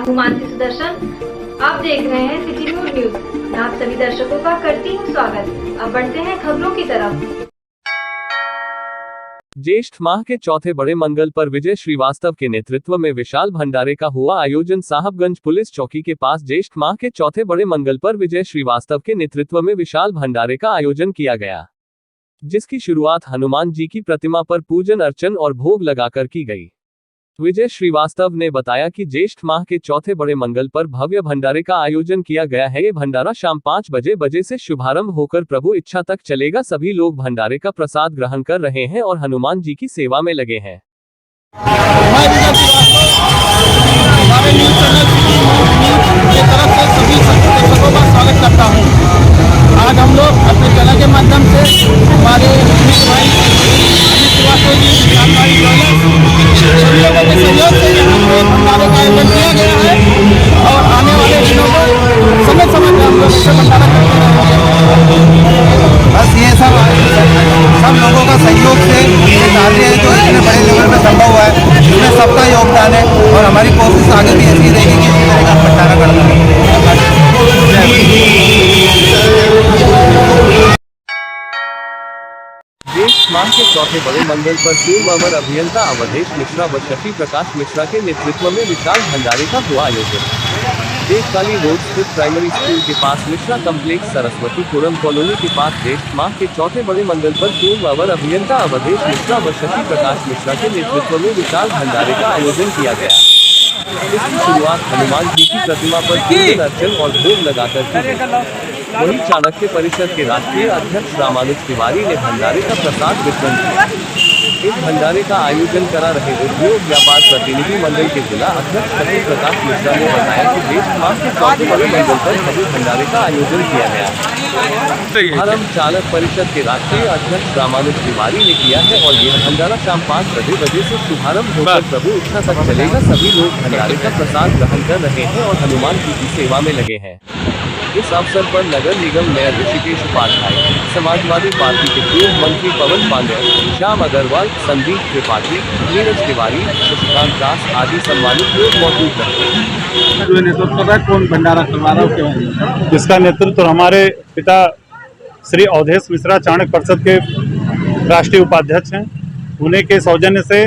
हूँ मानसी सुदर्शन। आप देख रहे हैं सिटी न्यूज। मैं आप सभी दर्शकों का करती हूँ स्वागत। अब बढ़ते हैं खबरों की तरफ। ज्येष्ठ माह के चौथे बड़े मंगल पर विजय श्रीवास्तव के नेतृत्व में विशाल भंडारे का हुआ आयोजन। साहबगंज पुलिस चौकी के पास ज्येष्ठ माह के चौथे बड़े मंगल पर विजय श्रीवास्तव के नेतृत्व में विशाल भंडारे का आयोजन किया गया, जिसकी शुरुआत हनुमान जी की प्रतिमा पर पूजन अर्चन और भोग लगाकर की गई। विजय श्रीवास्तव ने बताया कि ज्येष्ठ माह के चौथे बड़े मंगल पर भव्य भंडारे का आयोजन किया गया है। ये भंडारा शाम 5 बजे से शुभारंभ होकर प्रभु इच्छा तक चलेगा। सभी लोग भंडारे का प्रसाद ग्रहण कर रहे हैं और हनुमान जी की सेवा में लगे हैं। स्वागत करता हूँ। आज हम लोग अपने चैनल के माध्यम से हमारे सहयोग से यहाँ पे भंडारे का आयोजन किया गया है और आने वाले दिनों में समय समय पर हम लोग इसे भंडारा करते रहेंगे। बस ये सब लोगों का सहयोग से ये कार्य जो इतने बड़े लेवल पर संभव हुआ है, इसमें सबका योगदान है और हमारी कोशिश आगे भी ऐसी रहेगी कि इस तरह का भंडारा करना है। ज्येष्ठ माह के चौथे बड़े मंगल पर पूर्व अवर अभियंता अवधेश मिश्रा व शशि प्रकाश मिश्रा के नेतृत्व में विशाल भंडारे का हुआ आयोजन। देवकाली रोड स्थित प्राइमरी स्कूल के पास मिश्रा कम्प्लेक्स सरस्वतीपुरम कॉलोनी के पास ज्येष्ठ माह के चौथे बड़े मंगल पर पूर्व अवर अभियंता अवधेश मिश्रा व शशि प्रकाश मिश्रा के नेतृत्व में विशाल भंडारे का आयोजन किया गया। इसकी शुरुआत हनुमान जी की प्रतिमा पर पूजन अर्चन और भोग लगाकर की। वहीं चाणक्य परिषद के राष्ट्रीय अध्यक्ष रामानुज तिवारी ने भंडारे का प्रसाद वितरण किया। इस भंडारे का आयोजन करा रहे उद्योग व्यापार प्रतिनिधि मंडल के जिला अध्यक्ष शशि प्रकाश मिश्रा ने बताया कि ज्येष्ठ माह के चौथे बड़े मंगल पर भव्य भंडारे का आयोजन किया गया। शुभारंभ चालक परिषद के राष्ट्रीय अध्यक्ष रामानुज तिवारी ने किया है और यह भंडारा शाम 5 बजे से शुभारंभ होकर प्रभु इच्छा तक चलेगा। सभी लोग भंडारे का प्रसाद ग्रहण कर रहे हैं और हनुमान जी की सेवा में लगे हैं। इस अवसर पर नगर निगम मेयर ऋषिकेश उपाध्याय, समाजवादी पार्टी के पूर्व मंत्री पवन पांडे, श्याम अग्रवाल, संदीप त्रिपाठी, नीरज तिवारी, शशिकांत दास आदि सम्मानित लोग मौजूद रहे। नेतृत्व कौन भंडारा करवा रहा है? इसका नेतृत्व हमारे पिता श्री अवधेश मिश्रा चाणक्य परिषद के राष्ट्रीय उपाध्यक्ष हैं। उन्हीं के सौजन्य से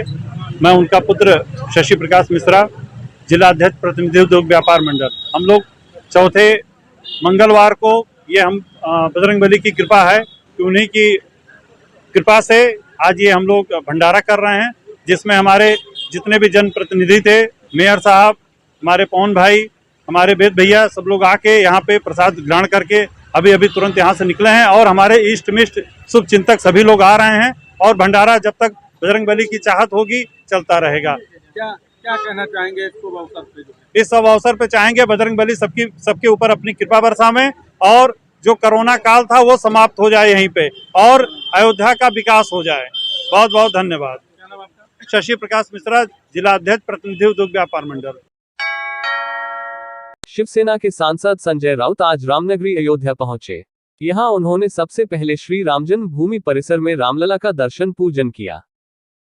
मैं उनका पुत्र शशि प्रकाश मिश्रा, जिला अध्यक्ष प्रतिनिधि उद्योग व्यापार मंडल, हम लोग चौथे मंगलवार को ये हम बजरंगबली की कृपा है कि उन्हीं की कृपा से आज ये हम लोग भंडारा कर रहे हैं, जिसमें हमारे जितने भी जनप्रतिनिधि थे, मेयर साहब, हमारे पवन भाई, हमारे वेद भैया, सब लोग आके यहाँ पे प्रसाद ग्रहण करके अभी तुरंत यहाँ से निकले हैं और हमारे इष्ट मिष्ट शुभ चिंतक सभी लोग आ रहे हैं और भंडारा जब तक बजरंगबली की चाहत होगी चलता रहेगा। क्या कहना चाहेंगे इस सब अवसर पे चाहेंगे बजरंगबली सबके ऊपर अपनी कृपा बरसावें और जो कोरोना काल था वो समाप्त हो जाए यहीं पे और अयोध्या का विकास हो जाए। बहुत बहुत धन्यवाद। शशि प्रकाश मिश्रा, जिला अध्यक्ष प्रतिनिधि उद्योग व्यापार मंडल। शिवसेना के सांसद संजय राउत आज रामनगरी अयोध्या पहुंचे। यहां उन्होंने सबसे पहले श्री राम जन्मभूमि परिसर में रामलला का दर्शन पूजन किया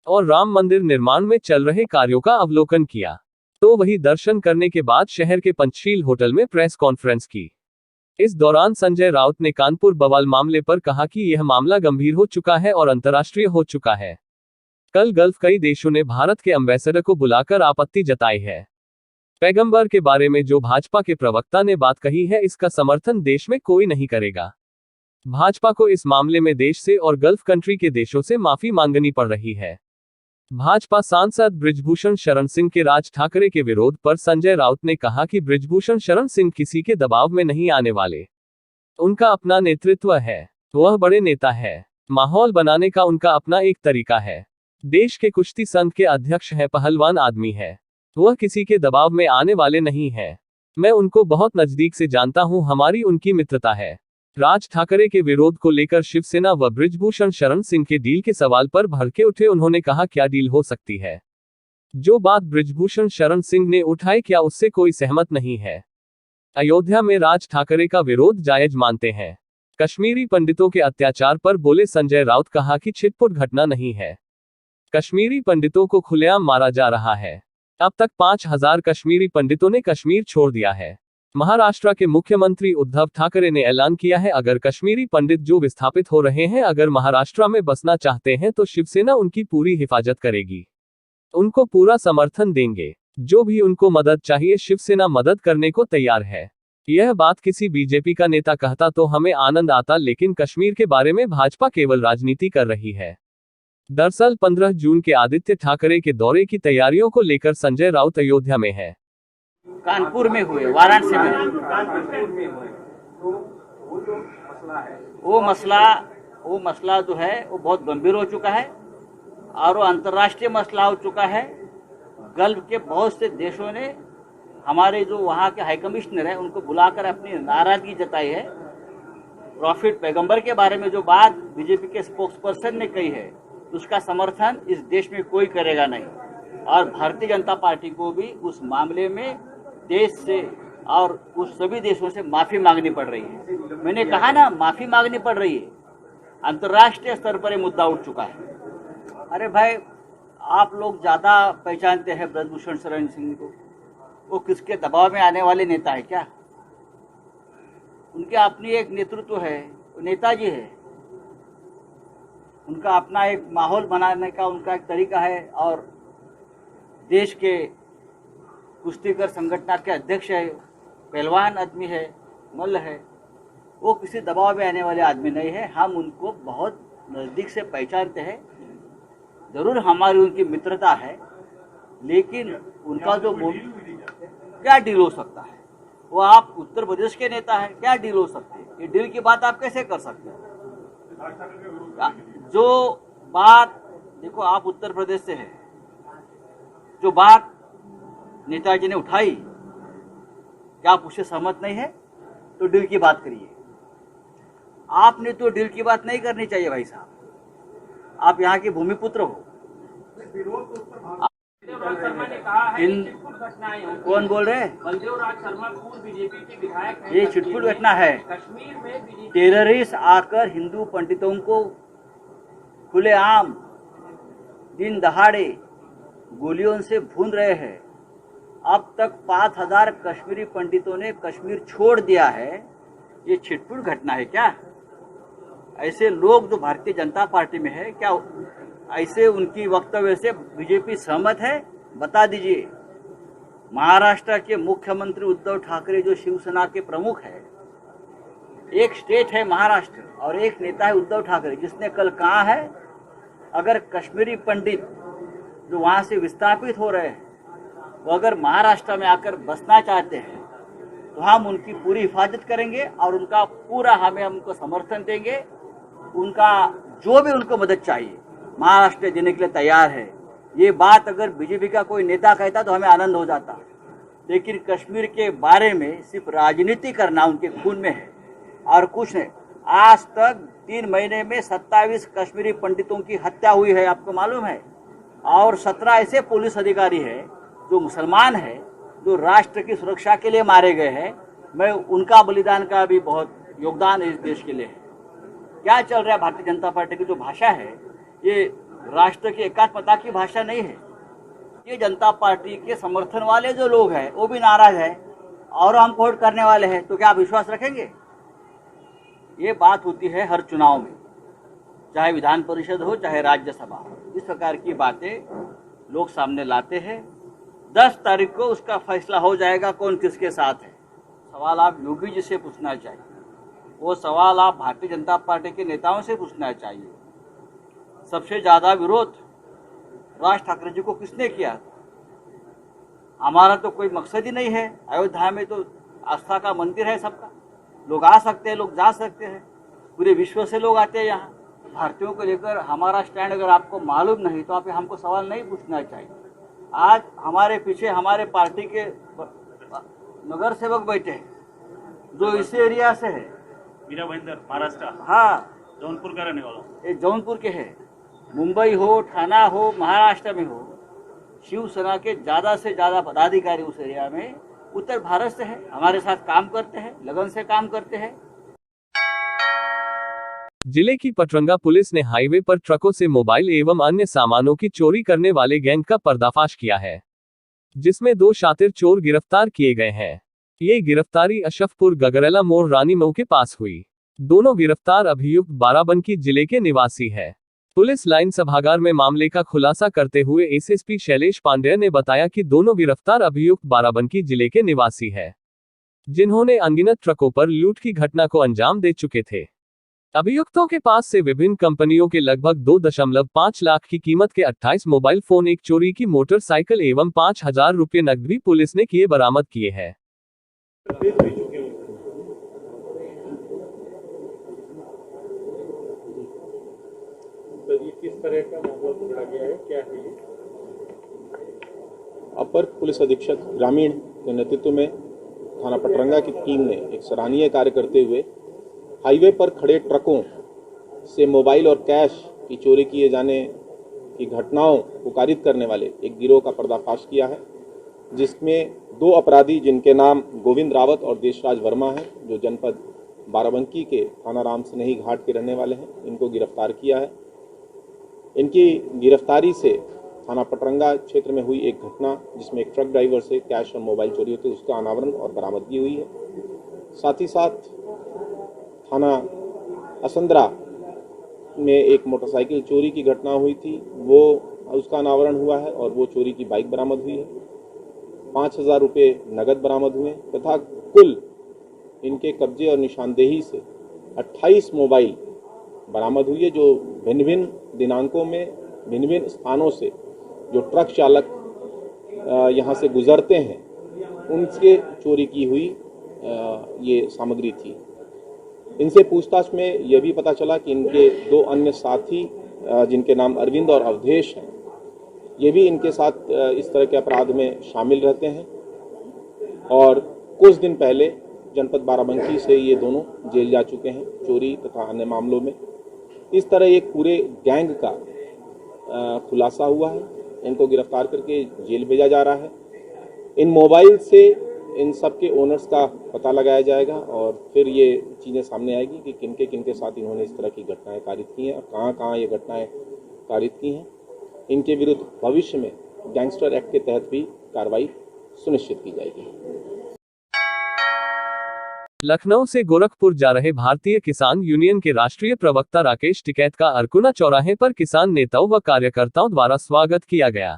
और राम मंदिर निर्माण में चल रहे कार्यों का अवलोकन किया। तो वही दर्शन करने के बाद शहर के पंचशील होटल में प्रेस कॉन्फ्रेंस की। इस दौरान संजय राउत ने कानपुर बवाल मामले पर कहा कि यह मामला गंभीर हो चुका है और अंतर्राष्ट्रीय हो चुका है। कल गल्फ कई देशों ने भारत के एम्बेसडर को बुलाकर आपत्ति जताई है। पैगंबर के बारे में जो भाजपा के प्रवक्ता ने बात कही है, इसका समर्थन देश में कोई नहीं करेगा। भाजपा को इस मामले में देश से और गल्फ कंट्री के देशों से माफी मांगनी पड़ रही है। भाजपा सांसद बृजभूषण शरण सिंह के राज ठाकरे के विरोध पर संजय राउत ने कहा कि बृजभूषण शरण सिंह किसी के दबाव में नहीं आने वाले। उनका अपना नेतृत्व है, वह बड़े नेता है। माहौल बनाने का उनका अपना एक तरीका है। देश के कुश्ती संघ के अध्यक्ष है, पहलवान आदमी है, वह किसी के दबाव में आने वाले नहीं है। मैं उनको बहुत नजदीक से जानता हूं, हमारी उनकी मित्रता है। राज ठाकरे के विरोध को लेकर शिवसेना व बृजभूषण शरण सिंह के डील के सवाल पर भड़के उठे। उन्होंने कहा, क्या डील हो सकती है? जो बात बृजभूषण शरण सिंह ने उठाई, क्या उससे कोई सहमत नहीं है? अयोध्या में राज ठाकरे का विरोध जायज मानते हैं। कश्मीरी पंडितों के अत्याचार पर बोले संजय राउत, कहा कि छिटपुट घटना नहीं है। कश्मीरी पंडितों को खुलेआम मारा जा रहा है। अब तक 5,000 कश्मीरी पंडितों ने कश्मीर छोड़ दिया है। महाराष्ट्र के मुख्यमंत्री उद्धव ठाकरे ने ऐलान किया है, अगर कश्मीरी पंडित जो विस्थापित हो रहे हैं अगर महाराष्ट्र में बसना चाहते हैं तो शिवसेना उनकी पूरी हिफाजत करेगी, उनको पूरा समर्थन देंगे। जो भी उनको मदद चाहिए शिवसेना मदद करने को तैयार है। यह बात किसी बीजेपी का नेता कहता तो हमें आनंद आता, लेकिन कश्मीर के बारे में भाजपा केवल राजनीति कर रही है। दरअसल 15 जून के आदित्य ठाकरे के दौरे की तैयारियों को लेकर संजय राउत अयोध्या में है। कानपुर में हुए, वाराणसी में वो मसला जो है वो बहुत गंभीर हो चुका है और वो अंतर्राष्ट्रीय मसला हो चुका है। गल्फ के बहुत से देशों ने हमारे जो वहाँ के हाई कमिश्नर है उनको बुलाकर अपनी नाराजगी जताई है। प्रॉफिट पैगंबर के बारे में जो बात बीजेपी के स्पोक्सपर्सन ने कही है उसका समर्थन इस देश में कोई करेगा नहीं और भारतीय जनता पार्टी को भी उस मामले में देश से और उस सभी देशों से माफ़ी मांगनी पड़ रही है। मैंने कहा ना, माफ़ी मांगनी पड़ रही है। अंतर्राष्ट्रीय स्तर पर यह मुद्दा उठ चुका है। अरे भाई, आप लोग ज़्यादा पहचानते हैं ब्रजभूषण शरण सिंह को। वो किसके दबाव में आने वाले नेता है क्या? उनके अपनी एक नेतृत्व है, नेताजी है। उनका अपना एक माहौल बनाने का उनका एक तरीका है और देश के कुश्तीगर संगठन के अध्यक्ष है, पहलवान आदमी है, मल्ल है। वो किसी दबाव में आने वाले आदमी नहीं है। हम उनको बहुत नज़दीक से पहचानते हैं। ज़रूर हमारी उनकी मित्रता है, लेकिन उनका जो क्या डील हो सकता है? वो आप उत्तर प्रदेश के नेता हैं, क्या डील हो सकती है? ये डील की बात आप कैसे कर सकते हैं? जो बात देखो, आप उत्तर प्रदेश से हैं, जो बात नेताजी ने उठाई, क्या आप उससे सहमत नहीं है? तो डील की बात करिए। आपने तो डील की बात नहीं करनी चाहिए भाई साहब। आप यहाँ के भूमिपुत्र हो। कौन बोल रहे हैं? बलदेव राज शर्मा पूर्व बीजेपी के विधायक हैं। ये छिटपुट घटना है। कश्मीर में टेररिस्ट आकर हिंदू पंडितों को खुलेआम दिन दहाड़े गोलियों से भून रहे हैं। अब तक 5,000 कश्मीरी पंडितों ने कश्मीर छोड़ दिया है। ये छिटपुट घटना है क्या? ऐसे लोग जो भारतीय जनता पार्टी में है, क्या ऐसे उनकी वक्तव्य से बीजेपी सहमत है? बता दीजिए। महाराष्ट्र के मुख्यमंत्री उद्धव ठाकरे जो शिवसेना के प्रमुख है, एक स्टेट है महाराष्ट्र और एक नेता है उद्धव ठाकरे, जिसने कल कहा है अगर कश्मीरी पंडित जो वहाँ से विस्थापित हो रहे हैं वो अगर महाराष्ट्र में आकर बसना चाहते हैं तो हम उनकी पूरी हिफाजत करेंगे और उनका पूरा हम उनको समर्थन देंगे। उनका जो भी उनको मदद चाहिए महाराष्ट्र देने के लिए तैयार है। ये बात अगर बीजेपी का कोई नेता कहता तो हमें आनंद हो जाता, लेकिन कश्मीर के बारे में सिर्फ राजनीति करना उनके खून में है और कुछ नहीं। आज तक 3 महीने में 27 कश्मीरी पंडितों की हत्या हुई है, आपको मालूम है। और 17 ऐसे पुलिस अधिकारी हैं जो मुसलमान हैं, जो राष्ट्र की सुरक्षा के लिए मारे गए हैं। मैं उनका बलिदान का भी बहुत योगदान इस देश के लिए है। क्या चल रहा है भारतीय जनता पार्टी की जो भाषा है, ये राष्ट्र की एकात्मता की भाषा नहीं है। ये जनता पार्टी के समर्थन वाले जो लोग हैं वो भी नाराज है और हम वोट करने वाले हैं, तो क्या आप विश्वास रखेंगे? ये बात होती है हर चुनाव में, चाहे विधान परिषद हो चाहे राज्यसभा हो। इस प्रकार की बातें लोग सामने लाते हैं। 10 तारीख को उसका फैसला हो जाएगा कौन किसके साथ है। सवाल आप योगी जी से पूछना चाहिए, वो सवाल आप भारतीय जनता पार्टी के नेताओं से पूछना चाहिए। सबसे ज़्यादा विरोध राज ठाकरे जी को किसने किया? हमारा तो कोई मकसद ही नहीं है। अयोध्या में तो आस्था का मंदिर है सबका, लोग आ सकते हैं, लोग जा सकते हैं, पूरे विश्व से लोग आते हैं यहाँ। भारतीयों को लेकर हमारा स्टैंड अगर आपको मालूम नहीं तो आप हमको सवाल नहीं पूछना चाहिए। आज हमारे पीछे हमारे पार्टी के नगर सेवक बैठे हैं जो इस एरिया से है, मीरा भाईंदर, महाराष्ट्र। हाँ, जौनपुर का रहने वाला। ये जौनपुर के हैं। मुंबई हो, ठाना हो, महाराष्ट्र में हो, शिवसेना के ज़्यादा से ज़्यादा पदाधिकारी उस एरिया में उत्तर भारत से है, हमारे साथ काम करते हैं, लगन से काम करते हैं। जिले की पटरंगा पुलिस ने हाईवे पर ट्रकों से मोबाइल एवं अन्य सामानों की चोरी करने वाले गैंग का पर्दाफाश किया है। जिसमें 2 शातिर चोर गिरफ्तार किए गए हैं। ये गिरफ्तारी अशफपुर गगरेला मोड़ रानी मऊ के पास हुई। दोनों गिरफ्तार अभियुक्त बाराबंकी जिले के निवासी है। पुलिस लाइन सभागार में मामले का खुलासा करते हुए एसएसपी शैलेश पांडेय ने बताया कि दोनों गिरफ्तार अभियुक्त बाराबंकी जिले के निवासी है, जिन्होंने अनगिनत ट्रकों पर लूट की घटना को अंजाम दे चुके थे। अभियुक्तों के पास से विभिन्न कंपनियों के लगभग 2.5 लाख की कीमत के 28 मोबाइल फोन, एक चोरी की मोटरसाइकिल एवं 5,000 रुपये नकद भी पुलिस ने किए बरामद किए हैं। किस तरह का मामला पकड़ा गया है, क्या है ये? अपर पुलिस अधीक्षक ग्रामीण के नेतृत्व में थाना पटरंगा की टीम ने एक सराहनीय कार्य करते हुए हाईवे पर खड़े ट्रकों से मोबाइल और कैश की चोरी किए जाने की घटनाओं को कारित करने वाले एक गिरोह का पर्दाफाश किया है, जिसमें 2 अपराधी जिनके नाम गोविंद रावत और देशराज वर्मा हैं, जो जनपद बाराबंकी के थाना राम स्नेही घाट के रहने वाले हैं, इनको गिरफ्तार किया है। इनकी गिरफ्तारी से थाना पटरंगा क्षेत्र में हुई एक घटना जिसमें एक ट्रक ड्राइवर से कैश और मोबाइल चोरी होते उसका अनावरण और बरामदगी हुई है। साथ ही साथ थाना असंद्रा में एक मोटरसाइकिल चोरी की घटना हुई थी, वो उसका अनावरण हुआ है और वो चोरी की बाइक बरामद हुई है। 5,000 रुपये नगद बरामद हुए तथा कुल इनके कब्जे और निशानदेही से 28 मोबाइल बरामद हुई है, जो भिन्न भिन्न दिनांकों में भिन्न भिन्न स्थानों से जो ट्रक चालक यहाँ से गुजरते हैं उनसे चोरी की हुई ये सामग्री थी। इनसे पूछताछ में यह भी पता चला कि इनके 2 अन्य साथी जिनके नाम अरविंद और अवधेश हैं, ये भी इनके साथ इस तरह के अपराध में शामिल रहते हैं और कुछ दिन पहले जनपद बाराबंकी से ये दोनों जेल जा चुके हैं चोरी तथा अन्य मामलों में। इस तरह एक पूरे गैंग का खुलासा हुआ है। इनको गिरफ्तार करके जेल भेजा जा रहा है। इन मोबाइल से इन सब के ओनर्स का पता लगाया जाएगा और फिर ये चीज़ें सामने आएगी कि किनके साथ इन्होंने इस तरह की घटनाएं कारित की हैं और कहाँ ये घटनाएं कारित की हैं। इनके विरुद्ध भविष्य में गैंगस्टर एक्ट के तहत भी कार्रवाई सुनिश्चित की जाएगी। लखनऊ से गोरखपुर जा रहे भारतीय किसान यूनियन के राष्ट्रीय प्रवक्ता राकेश टिकैत का अरकुना चौराहे पर किसान नेताओं व कार्यकर्ताओं द्वारा स्वागत किया गया।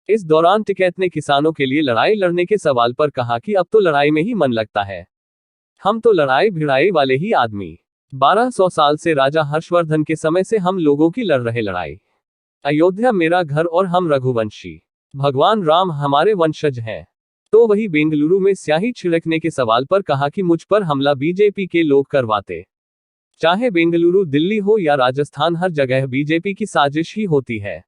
इस दौरान टिकैत ने किसानों के लिए लड़ाई लड़ने के सवाल पर कहा कि अब तो लड़ाई में ही मन लगता है, हम तो लड़ाई भिड़ाई वाले ही आदमी। 1200 साल से राजा हर्षवर्धन के समय से हम लोगों की लड़ रहे लड़ाई। अयोध्या मेरा घर और हम रघुवंशी, भगवान राम हमारे वंशज हैं। तो वही बेंगलुरु में स्याही छिड़कने के सवाल पर कहा कि मुझ पर हमला बीजेपी के लोग करवाते, चाहे बेंगलुरु, दिल्ली हो या राजस्थान, हर जगह बीजेपी की साजिश ही होती है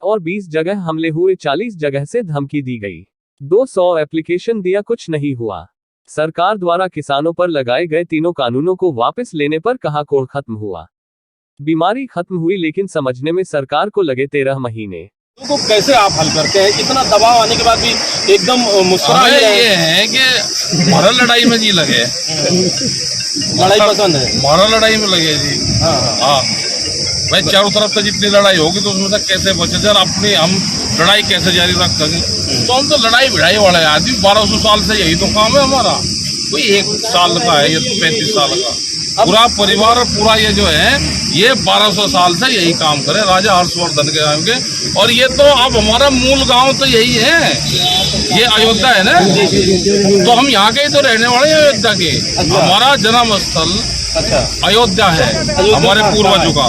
और 20 जगह हमले हुए, 40 जगह से धमकी दी गई, 200 एप्लीकेशन दिया, कुछ नहीं हुआ। सरकार द्वारा किसानों पर लगाए गए 3 कानूनों को वापस लेने पर कहा कोढ़ खत्म हुआ, बीमारी खत्म हुई, लेकिन समझने में सरकार को लगे 13 महीने। तो कैसे आप हल करते हैं? इतना दबाव आने के बाद भी एकदम मुस्कुरा ही रहे हैं। ये है कि मारा लड़ाई में जी लगे, लड़ाई पसंद है, मारा लड़ाई में लगे जी। हाँ भाई, चारों तरफ से जितनी लड़ाई होगी तो उसमें से कैसे बचे थे, अपनी हम लड़ाई कैसे जारी रख सकें। तो हम तो लड़ाई भिड़ाई वाले आदमी, 1200 साल से यही तो काम है हमारा। कोई 1 साल का है या 35 साल का, पूरा परिवार और पूरा ये जो है ये 1200 साल से यही काम करे, राजा हर्षवर्धन के नाम के। और ये तो अब हमारा मूल गांव तो यही है, ये अयोध्या है ना, तो हम यहाँ के ही तो रहने वाले हैं, अयोध्या के। हमारा जन्म स्थल अयोध्या है, हमारे पूर्वजों का।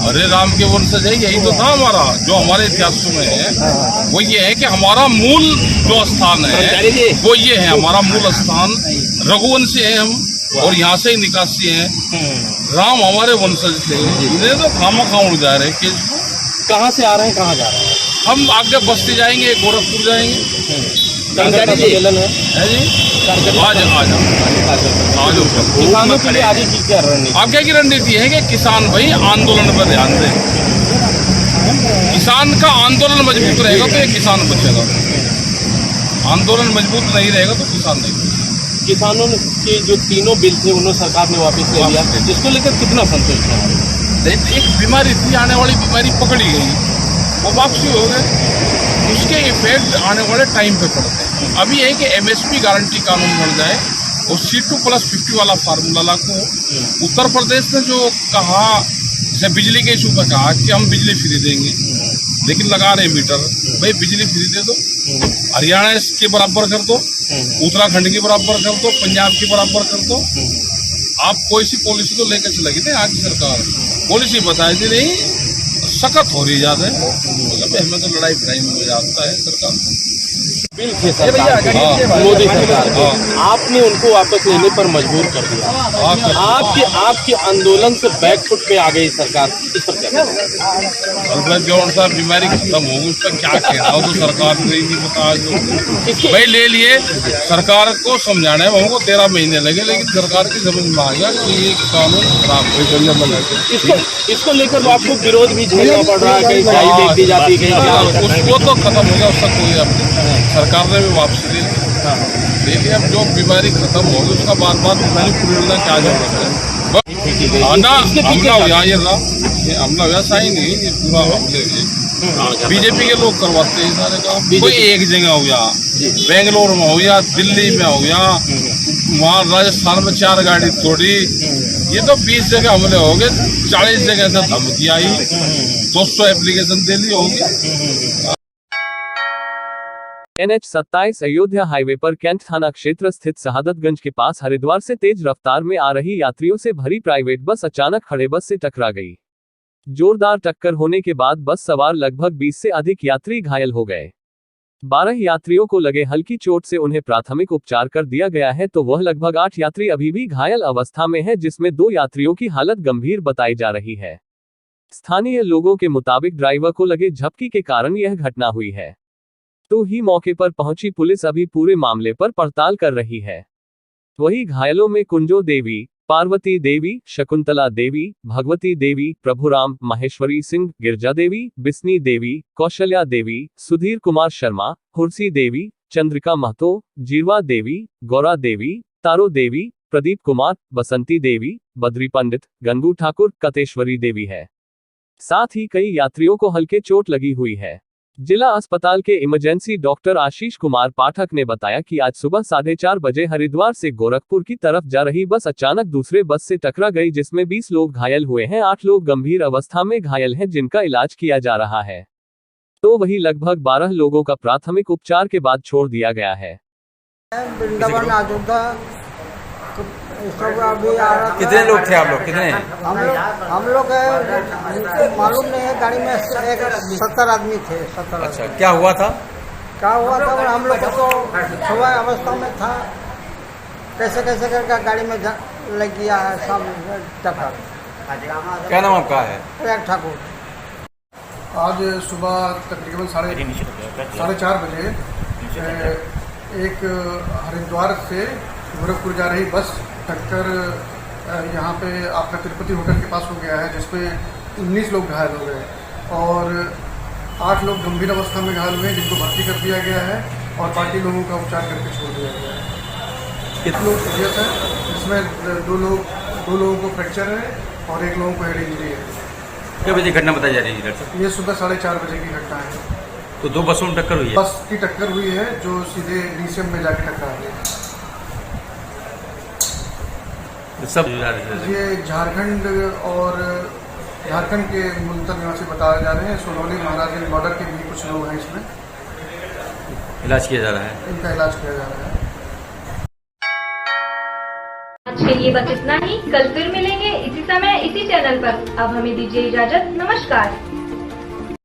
अरे राम के वंशज है, यही तो था हमारा, जो हमारे इतिहास में है वो ये है कि हमारा मूल जो स्थान है वो ये है, हमारा मूल स्थान रघुवंशी है हम, और यहाँ से ही निकासी है। राम हमारे वंशज थे, इन्हें तो खामा उड़ जा रहे हैं। कहाँ से आ रहे हैं, कहाँ जा रहे हैं? हम आगे बस्ती जाएंगे, गोरखपुर जाएंगे। है जी, आज किसानों के लिए आगे की क्या रणनीति? आगे की रणनीति है कि किसान भाई आंदोलन पर ध्यान दें। किसान का आंदोलन मजबूत रहेगा तो ये किसान बचेगा, आंदोलन मजबूत नहीं रहेगा तो किसान नहीं। किसानों के जो 3 बिल थे उन्होंने सरकार ने वापस ले लिया, जिसको लेकर कितना संतुष्ट है? एक बीमारी थी, आने वाली बीमारी पकड़ी गई, वो वापसी हो गए। उसके इफेक्ट आने वाले टाइम पे पड़ते हैं। अभी है कि MSP गारंटी कानून बन जाए और C2+50 वाला फार्मूला लागू हो। उत्तर प्रदेश ने जो कहा, जैसे बिजली के इशू पर कहा कि हम बिजली फ्री देंगे, लेकिन लगा रहे मीटर, भाई बिजली फ्री दे दो, हरियाणा के बराबर कर दो, उत्तराखंड के बराबर कर दो, पंजाब के बराबर कर दो। आप कोई सी पॉलिसी तो लेकर चलेगी ना आज सरकार, पॉलिसी बताई थी नहीं, सख्त हो रही ज्यादा है, मतलब हमें तो लड़ाई भिड़ाई में जाता है सरकार। बिल थे सरकार के, मोदी सरकार के, आपने उनको वापस लेने पर मजबूर कर दिया। आपके आंदोलन से बैकफुट पे आ गई सरकार, इस पर क्या मतलब कौन सा बीमारी खत्म होगी उस पर क्या कहना हो, तो सरकार ने नहीं बता भाई ले लिए। सरकार को समझाने में हमको 13 महीने लगे, लेकिन सरकार की समझ में आ गया कि ये कानून खराब। इसको लेकर तो आपको विरोध भी झेलना पड़ रहा है, कहीं गाई देख दी जाती है, कहीं उसको तो खत्म हो गया, उसका कोई अब सरकार ने भी वापसी ले ली। देखिए अब जो बीमारी खत्म होगी उसका बार बार बीमारी पूरी क्या जरूरत है। हमला हुआ ये हमला हुआ सही नहीं, ये पूरा हमले बीजेपी के लोग करवाते हैं सारे काम। कोई एक जगह हो गया, बेंगलोर में हो गया, दिल्ली में हो गया, वहाँ राजस्थान में 4 गाड़ी तोड़ी, ये तो 20 जगह हमले हो गए, 40 जगह से धमकी आई, 200 एप्लीकेशन दे दी होगी। NH-27 अयोध्या हाईवे पर कैंट थाना क्षेत्र स्थित शहादतगंज के पास हरिद्वार से तेज रफ्तार में आ रही यात्रियों से भरी प्राइवेट बस अचानक खड़े बस से टकरा गई। जोरदार टक्कर होने के बाद बस सवार लगभग 20 से अधिक यात्री घायल हो गए। 12 यात्रियों को लगे हल्की चोट से उन्हें प्राथमिक उपचार कर दिया गया है, तो वह लगभग 8 यात्री अभी भी घायल अवस्था में है, जिसमें 2 यात्रियों की हालत गंभीर बताई जा रही है। स्थानीय लोगों के मुताबिक ड्राइवर को लगे झपकी के कारण यह घटना हुई है। तो ही मौके पर पहुंची पुलिस अभी पूरे मामले पर पड़ताल कर रही है। वहीं घायलों में कुंजो देवी, पार्वती देवी, शकुंतला देवी, भगवती देवी, प्रभुराम, महेश्वरी सिंह, गिरजा देवी, बिस्नी देवी, कौशल्या देवी, सुधीर कुमार शर्मा, हुर्सी देवी, चंद्रिका महतो, जीरवा देवी, गौरा देवी, तारो देवी, प्रदीप कुमार, बसंती देवी, बद्री पंडित, गंगू ठाकुर, कतेश्वरी देवी है। साथ ही कई यात्रियों को हल्के चोट लगी हुई है। जिला अस्पताल के इमरजेंसी डॉक्टर आशीष कुमार पाठक ने बताया कि आज सुबह 4:30 बजे हरिद्वार से गोरखपुर की तरफ जा रही बस अचानक दूसरे बस से टकरा गई, जिसमें 20 लोग घायल हुए हैं। 8 लोग गंभीर अवस्था में घायल हैं, जिनका इलाज किया जा रहा है, तो वही लगभग 12 लोगों का प्राथमिक उपचार के बाद छोड़ दिया गया है। वृंदावन अयोध्या सब अभी आ रहा था। कितने लोग थे आप लोग? कितने? हम लोग मालूम नहीं है, गाड़ी में 70 आदमी थे। 70। अच्छा, क्या हुआ था? क्या हुआ था और हम लोग को तो सुबह अवस्था में था, कैसे कैसे करके गाड़ी में लग गया है सब टक्कर। क्या नाम आपका है? प्रयाग ठाकुर। आज सुबह तकरीबन 4:30 बजे एक हरिद्वार से गोरखपुर जा रही बस टक्कर यहाँ पे आपका तिरुपति होटल के पास हो गया है, जिसपे 19 लोग घायल हो गए और 8 लोग गंभीर अवस्था में घायल हुए, जिनको भर्ती कर दिया गया है और बाकी लोगों का उपचार करके छोड़ दिया गया है। कितने लोग सीरियस है, जिसमें दो लोगों को फ्रैक्चर है और 1 लोगों को हेड इंजरी है। क्या बजे घटना बताई जा रही है? ये सुबह 4:30 बजे की घटना है। तो 2 बसों में टक्कर हुई है? बस की टक्कर हुई है जो सीधे DCM में जाके टकरा है। सब ये झारखंड के मूलतः निवासी बताए जा रहे हैं। सोनौली महाराजगंज बॉर्डर के भी कुछ लोग हैं, इसमें इलाज किया जा रहा है। इनका इलाज किया जा रहा है। आज के लिए बस इतना ही। कल फिर मिलेंगे इसी समय इसी चैनल पर। अब हमें दीजिए इजाजत। नमस्कार।